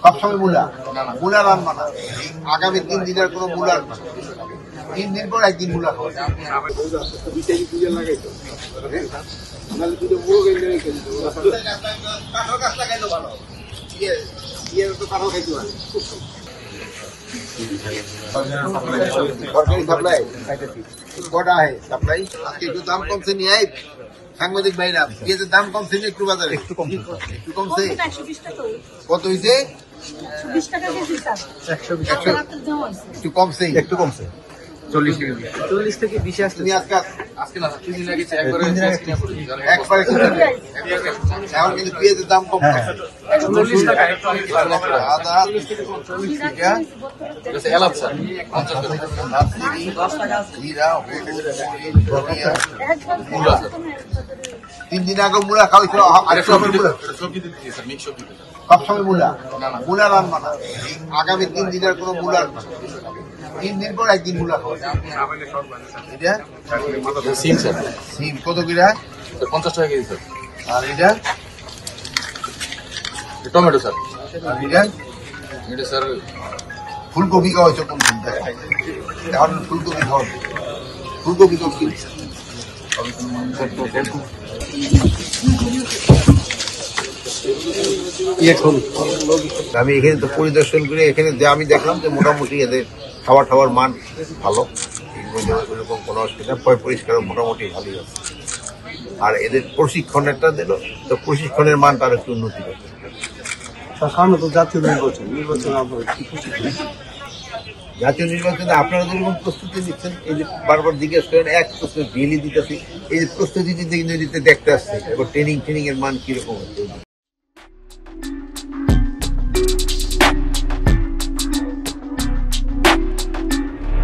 সবসময় মূলা মূলা রান্না না। আগামী 3 দিনের কোনো মূলা 3 দিন পর একদিন মূলা খাওয়া সরকারি সাপ্লাই কটা है সাপ্লাই আজকে একটু দাম কমছে নিয়ে আই সাংবাদিক ভাইরা পেঁয়াজের দাম কমছে একটু বাজারে একটু কমছে কত হয়েছে 120 টাকা কেজি স্যার একটু কমছে 40 থেকে 20 আসছে। তুমি আজকে না 3 দিন আগে একবারে এখন কিন্তু পেঁয়াজের দাম কম 40 টাকা আদা এলাচ স্যার 3 দিন আগে মূলা খাওয়াইছিল সবসময় মূলা মূলা রান্না না। আগামী 3 দিনের কোনো মূলা 3 দিন পর একদিন মূলা খাওয়া এটা সিম স্যার সিম কত কিরা 50 টাকা কেজি স্যার। আর এটা টমেটো স্যার আর এটা এটা স্যার ফুলকপি খাওয়াইছো কোন দিনটা এখন ফুলকপি খাওয়া ফুলকপি কম কিনছে আমি এখানে তো পরিদর্শন করে এখানে যে আমি দেখলাম যে মোটামুটি এদের খাবার মান ভালো এরকম কোনো অসুবিধা পরিষ্কার মোটামুটি ভালোই আছে। আর এদের প্রশিক্ষণেরটা দিল তো প্রশিক্ষণের মান তার একটু উন্নতি করছে। সাধারণত জাতীয় নির্বাচন জাতীয় নির্বাচনে আপনারা যেরকম প্রস্তুতি নিচ্ছেন এই যে বারবার জিজ্ঞেস করেন এক প্রশ্ন ডেলি দিতেছি এই যে প্রস্তুতি দিতে দেখতে আসছে ট্রেনিং এর মান কিরকম হচ্ছে।